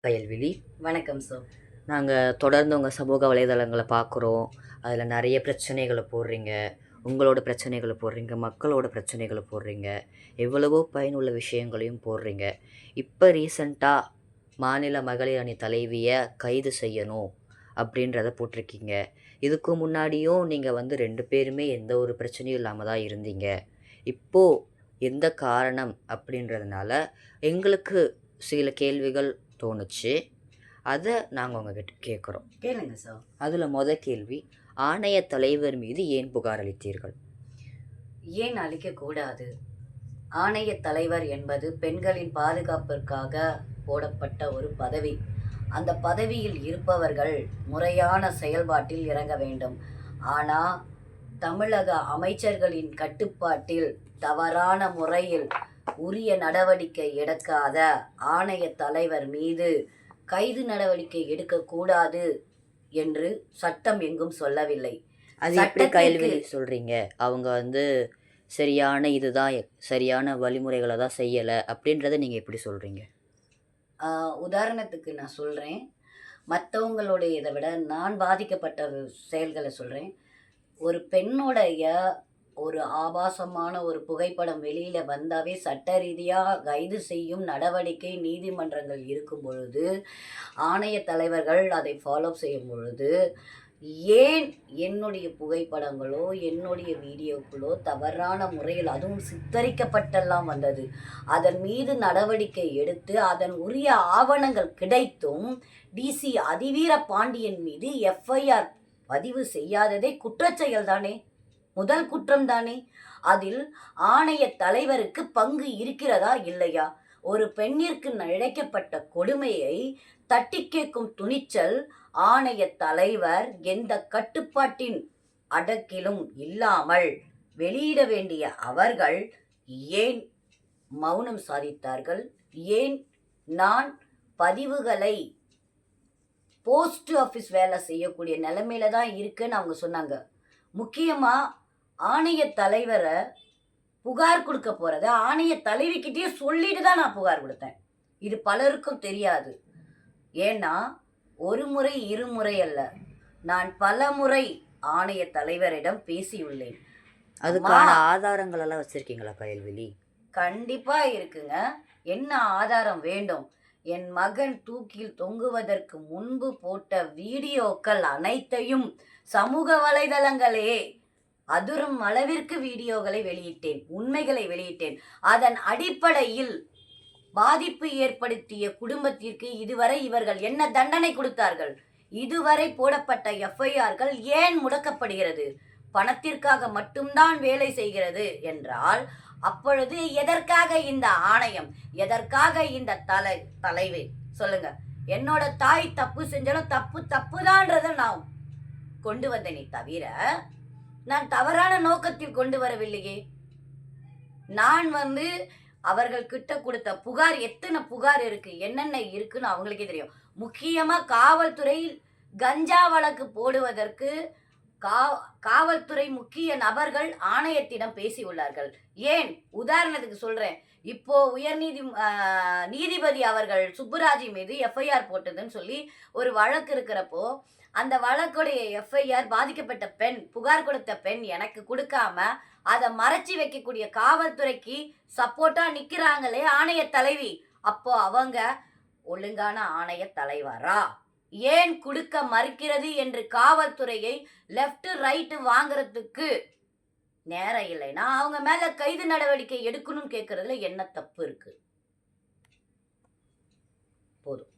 கயல்விழி. வணக்கம் சார். நாங்கள் தொடர்ந்து உங்கள் சமூக வலைதளங்களை பார்க்குறோம். அதில் நிறைய பிரச்சனைகளை போடுறீங்க. உங்களோட பிரச்சனைகளை போடுறீங்க, மக்களோட பிரச்சனைகளை போடுறீங்க. எவ்வளவோ பயனுள்ள விஷயங்களையும் போடுறீங்க. இப்போ ரீசண்டாக மாநில மகளிர் அணி தலைவியை கைது செய்யணும் அப்படின்றத போட்டிருக்கீங்க. இதுக்கு முன்னாடியும் நீங்கள் 2 பேருமே எந்த ஒரு பிரச்சனையும் இல்லாமல் தான் இருந்தீங்க. இப்போது எந்த காரணம் அப்படின்றதுனால எங்களுக்கு சில கேள்விகள் தோணுச்சு. அதை நாங்கள் உங்ககிட்ட கேட்குறோம். கேளுங்க சார். அதில் கேள்வி, ஆணைய தலைவர் மீது ஏன் புகார் அளித்தீர்கள்? ஏன் அளிக்கக்கூடாது? ஆணைய தலைவர் என்பது பெண்களின் பாதுகாப்பிற்காக போடப்பட்ட ஒரு பதவி. அந்த பதவியில் இருப்பவர்கள் முறையான செயல்பாட்டில் இறங்க வேண்டும். ஆனால் தமிழக அமைச்சர்களின் கட்டுப்பாட்டில் தவறான முறையில் உரிய நடவடிக்கை எடுக்காத ஆணைய தலைவர் மீது கைது நடவடிக்கை எடுக்கக்கூடாது என்று சட்டம் எங்கும் சொல்லவில்லை. அது எப்படி கைல்வெளி சொல்கிறீங்க? அவங்க சரியான வழிமுறைகளை தான் செய்யலை அப்படின்றத நீங்கள் எப்படி சொல்கிறீங்க? உதாரணத்துக்கு நான் சொல்கிறேன். மற்றவங்களுடைய இதை விட நான் பாதிக்கப்பட்ட செயல்களை சொல்கிறேன். ஒரு பெண்ணுடைய ஒரு ஆபாசமான ஒரு புகைப்படம் வெளியில் வந்தாவே சட்ட ரீதியாக கைது செய்யும் நடவடிக்கை நீதிமன்றங்கள் இருக்கும் பொழுது, ஆணைய தலைவர்கள் அதை ஃபாலோ செய்யும் பொழுது, ஏன் என்னுடைய புகைப்படங்களோ என்னுடைய வீடியோக்களோ தவறான முறையில் அதுவும் சித்தரிக்கப்பட்டெல்லாம் வந்தது, அதன் மீது நடவடிக்கை எடுத்து அதன் உரிய ஆவணங்கள் கிடைத்தும் டிசி அதிவீர பாண்டியன் மீது எஃப்ஐஆர் பதிவு செய்யாததே குற்றச்செயல் தானே, முதல் குற்றம் தானே. அதில் ஆணைய தலைவருக்கு பங்கு இருக்கிறதா இல்லையா? ஒரு பெண்ணிற்கு இழைக்கப்பட்ட கொடுமையை தட்டி கேட்கும் துணிச்சல் ஆணைய தலைவர் எந்த கட்டுப்பாட்டின் அடக்கிலும் இல்லாமல் வெளியிட வேண்டிய அவர்கள் ஏன் மௌனம் சாதித்தார்கள்? ஏன் நான் பதிவுகளை போஸ்ட் ஆஃபீஸ் வேலை செய்யக்கூடிய நிலைமையில தான் இருக்குன்னு அவங்க சொன்னாங்க. முக்கியமாக ஆணைய தலைவரை புகார் கொடுக்க போகிறத ஆணைய தலைவிக்கிட்டே சொல்லிட்டு தான் நான் புகார் கொடுத்தேன். இது பலருக்கும் தெரியாது. ஏன்னா ஒரு முறை இருமுறை அல்ல, நான் பல முறை ஆணைய தலைவரிடம் பேசியுள்ளேன். அதுக்கான ஆதாரங்கள் எல்லாம் வச்சிருக்கீங்களா கயல்வெளி? கண்டிப்பாக இருக்குங்க. என்ன ஆதாரம் வேண்டும்? என் மகன் தூக்கில் தொங்குவதற்கு முன்பு போட்ட வீடியோக்கள் அனைத்தையும் சமூக வலைதளங்களே அதிரும் அளவிற்கு வீடியோக்களை வெளியிட்டேன், உண்மைகளை வெளியிட்டேன். அதன் அடிப்படையில் பாதிப்பு ஏற்படுத்திய குடும்பத்திற்கு இதுவரை இவர்கள் என்ன தண்டனை கொடுத்தார்கள்? இதுவரை போடப்பட்ட எஃப்ஐஆர்கள் ஏன் முடக்கப்படுகிறது? பணத்திற்காக மட்டும்தான் வேலை செய்கிறது என்றால் அப்பொழுது எதற்காக இந்த ஆணையம், எதற்காக இந்த தலைவி சொல்லுங்க. என்னோட தாய் தப்பு செஞ்சாலும் தப்புதான்றதை நான் கொண்டு வந்தேனே தவிர நான் தவறான நோக்கத்தில் கொண்டு வரவில்லையே. நான் அவர்கள் கிட்ட கொடுத்த புகார், எத்தனை புகார் இருக்கு, என்னென்ன இருக்குன்னு அவங்களுக்கே தெரியும். முக்கியமா காவல்துறையில் கஞ்சா வழக்கு போடுவதற்கு காவல்துறை முக்கிய நபர்கள் ஆணையத்திடம் பேசியுள்ளார்கள். ஏன் உதாரணத்துக்கு சொல்றேன், இப்போ நீதிபதி அவர்கள் சுப்புராஜி மீது எஃப்ஐஆர் போட்டதுன்னு சொல்லி ஒரு வழக்கு இருக்கிறப்போ, அந்த வழக்குடைய எஃப்ஐஆர் பாதிக்கப்பட்ட பெண், புகார் கொடுத்த பெண் எனக்கு கொடுக்காம அதை மறைச்சி வைக்கக்கூடிய காவல்துறைக்கு சப்போர்ட்டா நிக்கிறாங்களே ஆணைய தலைவி, அப்போ அவங்க ஒழுங்கான ஆணைய தலைவரா? ஏன் கொடுக்க மறுக்கிறது என்று காவல்துறையை லெஃப்ட் ரைட்டு வாங்குறதுக்கு நேரம் இல்லைன்னா அவங்க மேல கைது நடவடிக்கை எடுக்கணும்னு கேட்கறதுல என்ன தப்பு இருக்கு? போதும்.